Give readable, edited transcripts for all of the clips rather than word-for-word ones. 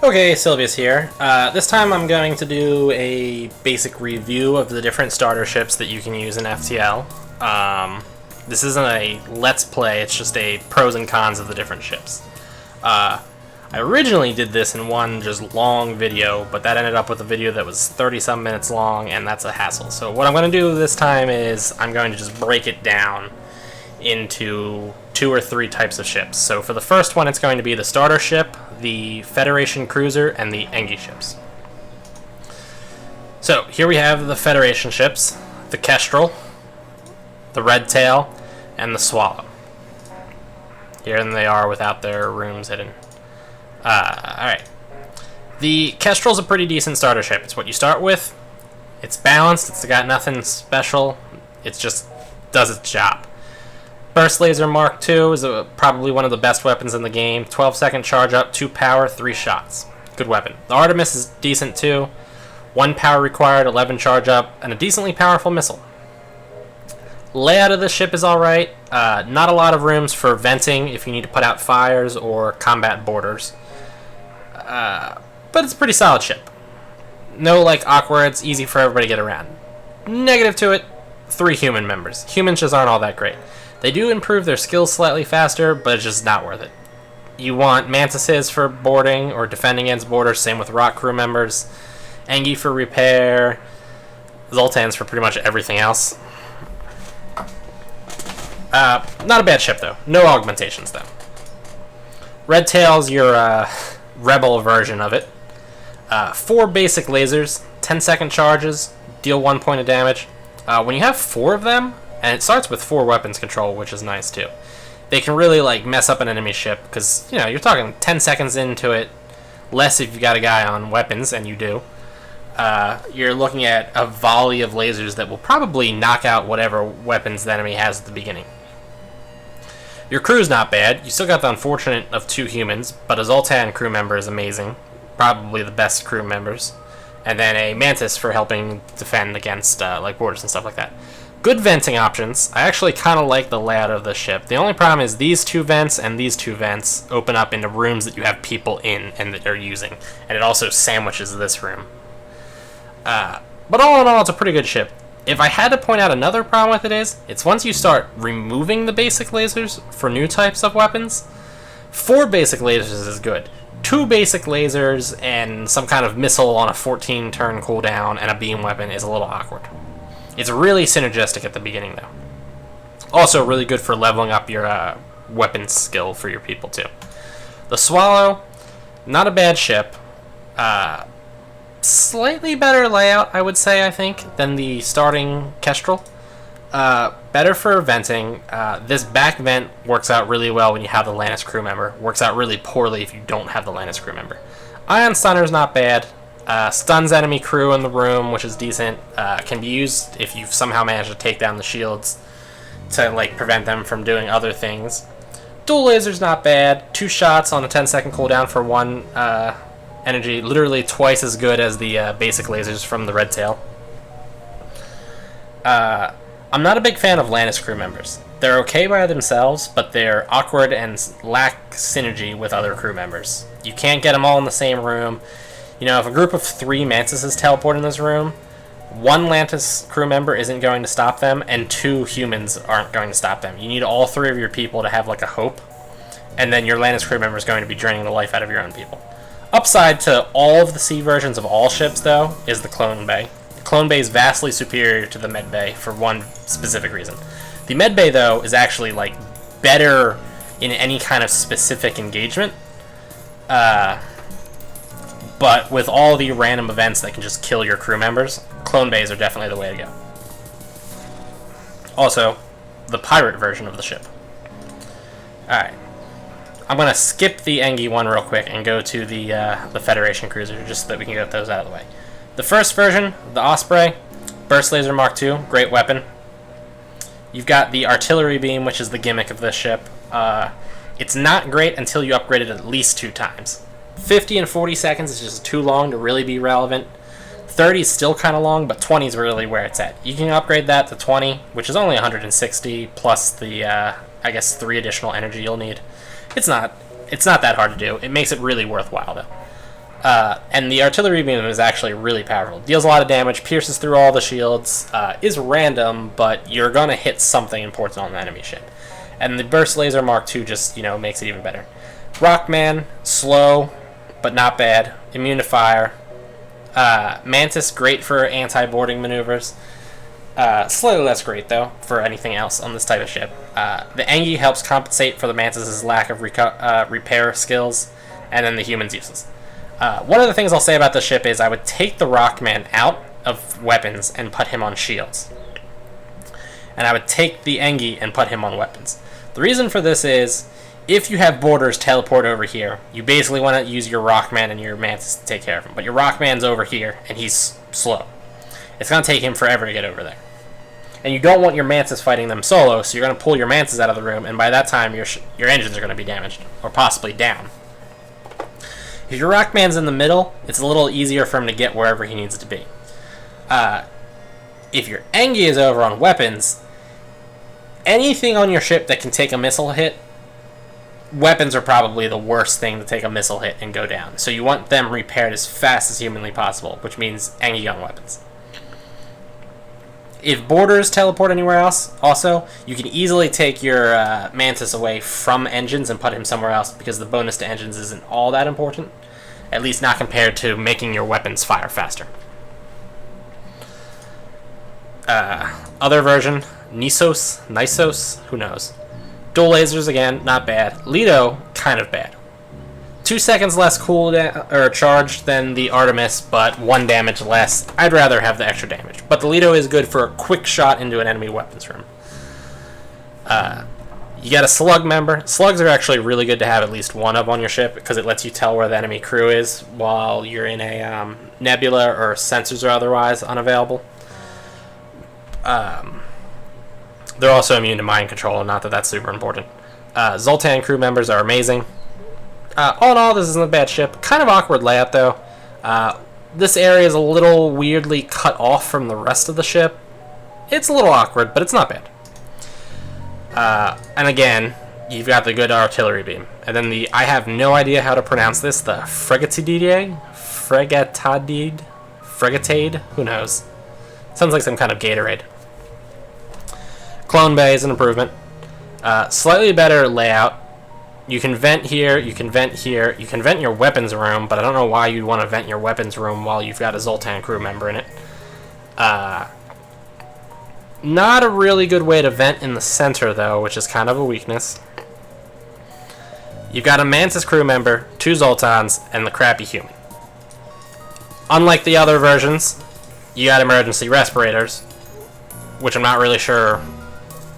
Okay, Silveus here. This time I'm going to do a basic review of the different starter ships that you can use in FTL. This isn't a let's play, it's just a pros and cons of the different ships. I originally did this in one just long video, but that ended up with a video that was 30-some minutes long, and that's a hassle. So what I'm going to do this time is I'm going to just break it down into 2 or 3 types of ships. So for the first one, it's going to be the starter ship, the Federation cruiser, and the Engi ships. So here we have the Federation ships, the Kestrel, the Red Tail, and the Swallow. Here they are without their rooms hidden. Alright. The Kestrel's a pretty decent starter ship. It's what you start with. It's balanced, it's got nothing special. It just does its job. Burst Laser Mark II is probably one of the best weapons in the game. 12-second charge up, 2 power, 3 shots. Good weapon. The Artemis is decent too. 1 power required, 11 charge up, and a decently powerful missile. Layout of the ship is alright. Not a lot of rooms for venting if you need to put out fires or combat borders. But it's a pretty solid ship. No awkward, it's easy for everybody to get around. Negative to it, 3 human members. Humans just aren't all that great. They do improve their skills slightly faster, but it's just not worth it. You want Mantises for boarding or defending against borders, same with Rock crew members. Engi for repair. Zoltan's for pretty much everything else. Not a bad ship, though. No augmentations, though. Red Tail's your rebel version of it. 4 basic lasers, 10-second charges, deal 1 point of damage. When you have 4 of them, and it starts with 4 weapons control, which is nice too, they can really mess up an enemy ship, because you're talking 10 seconds into it, less if you've got a guy on weapons, and you do. You're looking at a volley of lasers that will probably knock out whatever weapons the enemy has at the beginning. Your crew's not bad. You still got the unfortunate of 2 humans, but a Zoltan crew member is amazing, probably the best crew members, and then a Mantis for helping defend against borders and stuff like that. Good venting options. I actually kind of like the layout of the ship. The only problem is these 2 vents and these 2 vents open up into rooms that you have people in and that they're using, and it also sandwiches this room. But all in all, it's a pretty good ship. If I had to point out another problem with it is, it's once you start removing the basic lasers for new types of weapons, 4 basic lasers is good. 2 basic lasers and some kind of missile on a 14-turn cooldown and a beam weapon is a little awkward. It's really synergistic at the beginning, though. Also really good for leveling up your weapon skill for your people, too. The Swallow, not a bad ship. Slightly better layout, I would say, I think, than the starting Kestrel. Better for venting. This back vent works out really well when you have the Lannis crew member. Works out really poorly if you don't have the Lannis crew member. Ion Stunner's not bad. Stuns enemy crew in the room, which is decent. Can be used if you've somehow managed to take down the shields to prevent them from doing other things. Dual laser's not bad. 2 shots on a 10-second cooldown for 1 energy, literally twice as good as the basic lasers from the Red Tail. I'm not a big fan of Lannis crew members. They're okay by themselves, but they're awkward and lack synergy with other crew members. You can't get them all in the same room. If a group of 3 Mantises teleport in this room, 1 Lantis crew member isn't going to stop them, and 2 humans aren't going to stop them. You need all 3 of your people to have a hope, and then your Lantis crew member is going to be draining the life out of your own people. Upside to all of the C versions of all ships, though, is the Clone Bay. The Clone Bay is vastly superior to the Med Bay for one specific reason. The Med Bay, though, is actually better in any kind of specific engagement. But with all the random events that can just kill your crew members, Clone Bays are definitely the way to go. Also, the pirate version of the ship. Alright. I'm going to skip the Engi one real quick and go to the Federation cruiser, just so that we can get those out of the way. The first version, the Osprey, Burst Laser Mark II, great weapon. You've got the artillery beam, which is the gimmick of this ship. It's not great until you upgrade it at least 2 times. 50 and 40 seconds is just too long to really be relevant. 30 is still kind of long, but 20 is really where it's at. You can upgrade that to 20, which is only 160, plus the, I guess, 3 additional energy you'll need. It's not that hard to do. It makes it really worthwhile, though. And the artillery beam is actually really powerful. Deals a lot of damage, pierces through all the shields, is random, but you're going to hit something important on the enemy ship. And the burst laser Mark II just, makes it even better. Rockman, slow, but not bad. Immune to fire. Mantis, great for anti-boarding maneuvers. Slightly less great, though, for anything else on this type of ship. The Engi helps compensate for the Mantis' lack of repair skills, and then the human's useless. One of the things I'll say about this ship is I would take the Rockman out of weapons and put him on shields. And I would take the Engi and put him on weapons. The reason for this is, if you have boarders teleport over here, you basically want to use your Rockman and your Mantis to take care of him. But your Rockman's over here, and he's slow. It's going to take him forever to get over there. And you don't want your Mantis fighting them solo, so you're going to pull your Mantis out of the room, and by that time, your engines are going to be damaged, or possibly down. If your Rockman's in the middle, it's a little easier for him to get wherever he needs to be. If your Engi is over on weapons, anything on your ship that can take a missile hit, weapons are probably the worst thing to take a missile hit and go down. So you want them repaired as fast as humanly possible, which means Engi on weapons. If boarders teleport anywhere else, also, you can easily take your Mantis away from engines and put him somewhere else, because the bonus to engines isn't all that important. At least not compared to making your weapons fire faster. Other version, Nisos, who knows. Dual lasers, again, not bad. Lido, kind of bad. 2 seconds less charge than the Artemis, but 1 damage less. I'd rather have the extra damage. But the Lido is good for a quick shot into an enemy weapons room. You got a slug member. Slugs are actually really good to have at least one of on your ship, because it lets you tell where the enemy crew is while you're in a nebula or sensors are otherwise unavailable. They're also immune to mind control, not that that's super important. Zoltan crew members are amazing. All in all, this isn't a bad ship. Kind of awkward layout, though. This area is a little weirdly cut off from the rest of the ship. It's a little awkward, but it's not bad. And again, you've got the good artillery beam. And then I have no idea how to pronounce this, the Fregatide? Fregatade? Who knows? Sounds like some kind of Gatorade. Clone Bay is an improvement. Slightly better layout. You can vent here, you can vent here, you can vent your weapons room, but I don't know why you'd want to vent your weapons room while you've got a Zoltan crew member in it. Not a really good way to vent in the center, though, which is kind of a weakness. You've got a Mantis crew member, 2 Zoltans, and the crappy human. Unlike the other versions, you got emergency respirators, which I'm not really sure.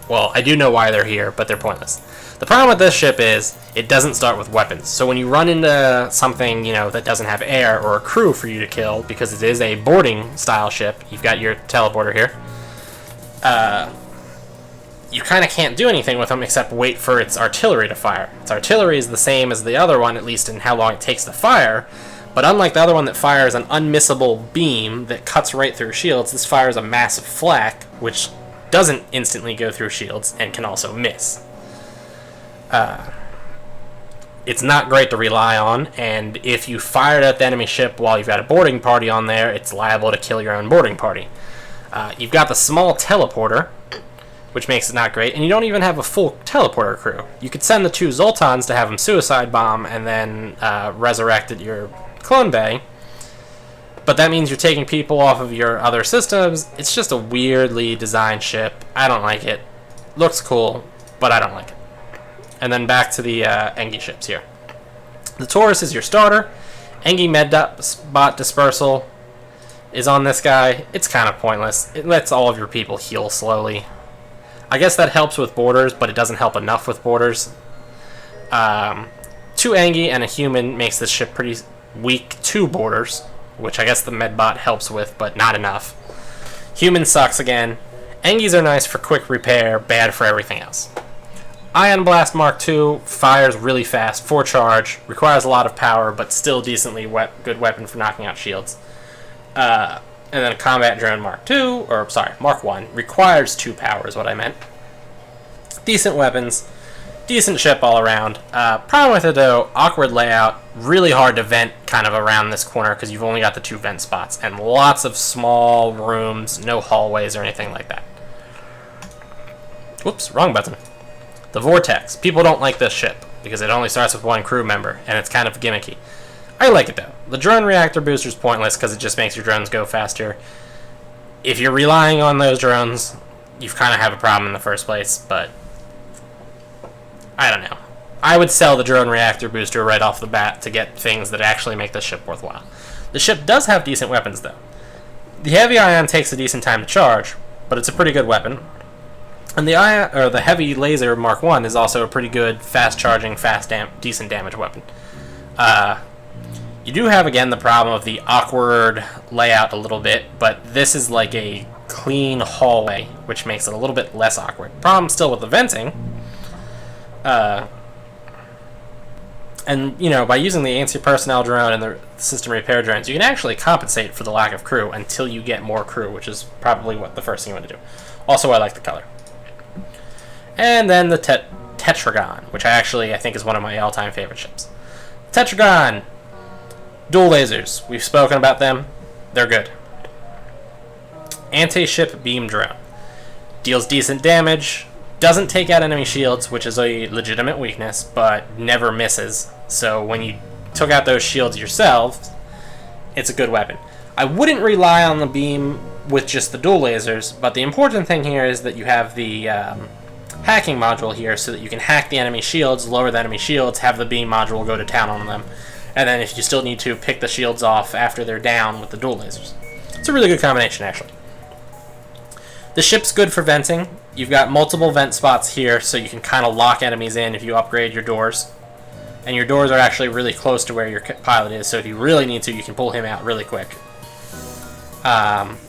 Well, I do know why they're here, but they're pointless. The problem with this ship is it doesn't start with weapons. So when you run into something, that doesn't have air or a crew for you to kill, because it is a boarding style ship, you've got your teleporter here. You kind of can't do anything with them except wait for its artillery to fire. Its artillery is the same as the other one, at least in how long it takes to fire. But unlike the other one that fires an unmissable beam that cuts right through shields, this fires a massive flak, which doesn't instantly go through shields and can also miss. It's not great to rely on, and if you fire it at the enemy ship while you've got a boarding party on there, it's liable to kill your own boarding party. You've got the small teleporter, which makes it not great, and you don't even have a full teleporter crew. You could send the 2 Zoltans to have them suicide bomb and then resurrect at your clone bay, but that means you're taking people off of your other systems. It's just a weirdly designed ship. I don't like it. Looks cool, but I don't like it. And then back to the Engi ships here. The Taurus is your starter. Engi Medbot Dispersal is on this guy. It's kind of pointless. It lets all of your people heal slowly. I guess that helps with boarders, but it doesn't help enough with boarders. 2 Engi and a human makes this ship pretty weak to boarders, which I guess the Medbot helps with, but not enough. Human sucks again. Engis are nice for quick repair, bad for everything else. Ion Blast Mark II fires really fast, 4 charge, requires a lot of power, but still decently good weapon for knocking out shields. And then a Combat Drone Mark II, Mark I, requires 2 power is what I meant. Decent weapons. decent ship all around. Problem with it though, awkward layout, really hard to vent kind of around this corner because you've only got the 2 vent spots, and lots of small rooms, no hallways or anything like that. Whoops, wrong button. The Vortex. People don't like this ship because it only starts with 1 crew member, and it's kind of gimmicky. I like it though. The drone reactor booster is pointless because it just makes your drones go faster. If you're relying on those drones, you kind of have a problem in the first place, but I don't know. I would sell the drone reactor booster right off the bat to get things that actually make the ship worthwhile. The ship does have decent weapons though. The heavy ion takes a decent time to charge, but it's a pretty good weapon. And the heavy laser Mark 1 is also a pretty good, fast-charging, decent damage weapon. You do have, again, the problem of the awkward layout a little bit, but this is like a clean hallway, which makes it a little bit less awkward. Problem still with the venting. And, you know, by using the anti-personnel drone and the system repair drones, you can actually compensate for the lack of crew until you get more crew, which is probably what the first thing you want to do. Also, I like the color. And then the Tetragon, which I think is one of my all-time favorite ships. Tetragon! Dual lasers. We've spoken about them. They're good. Anti-ship beam drone. Deals decent damage. Doesn't take out enemy shields, which is a legitimate weakness, but never misses. So when you took out those shields yourself, it's a good weapon. I wouldn't rely on the beam with just the dual lasers, but the important thing here is that you have the hacking module here so that you can hack the enemy shields, lower the enemy shields, have the beam module go to town on them, and then if you still need to, pick the shields off after they're down with the dual lasers. It's a really good combination, actually. The ship's good for venting. You've got multiple vent spots here, so you can kind of lock enemies in if you upgrade your doors. And your doors are actually really close to where your pilot is, so if you really need to, you can pull him out really quick.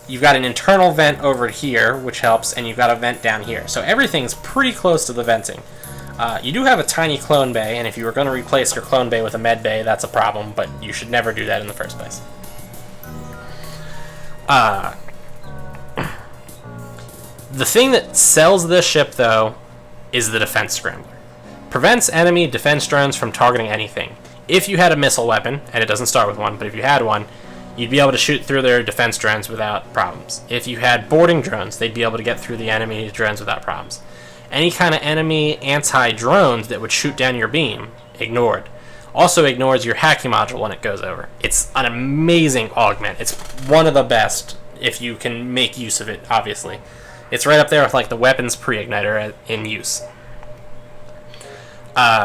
You've got an internal vent over here, which helps, and you've got a vent down here. So everything's pretty close to the venting. You do have a tiny clone bay, and if you were going to replace your clone bay with a med bay, that's a problem, but you should never do that in the first place. The thing that sells this ship, though, is the defense scrambler. Prevents enemy defense drones from targeting anything. If you had a missile weapon, and it doesn't start with one, but if you had one, you'd be able to shoot through their defense drones without problems. If you had boarding drones, they'd be able to get through the enemy drones without problems. Any kind of enemy anti-drones that would shoot down your beam, ignored. Also ignores your hacking module when it goes over. It's an amazing augment. It's one of the best if you can make use of it, obviously. It's right up there with like the weapons pre-igniter in use.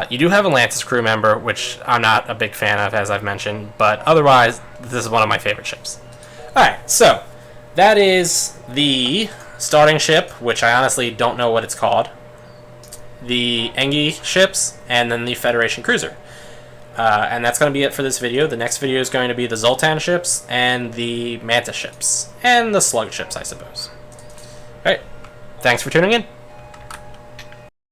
You do have a Atlantis crew member, which I'm not a big fan of, as I've mentioned, but otherwise, this is one of my favorite ships. Alright, so that is the starting ship, which I honestly don't know what it's called, the Engi ships, and then the Federation cruiser. And that's going to be it for this video. The next video is going to be the Zoltan ships, and the Manta ships, and the Slug ships, I suppose. Alright, thanks for tuning in.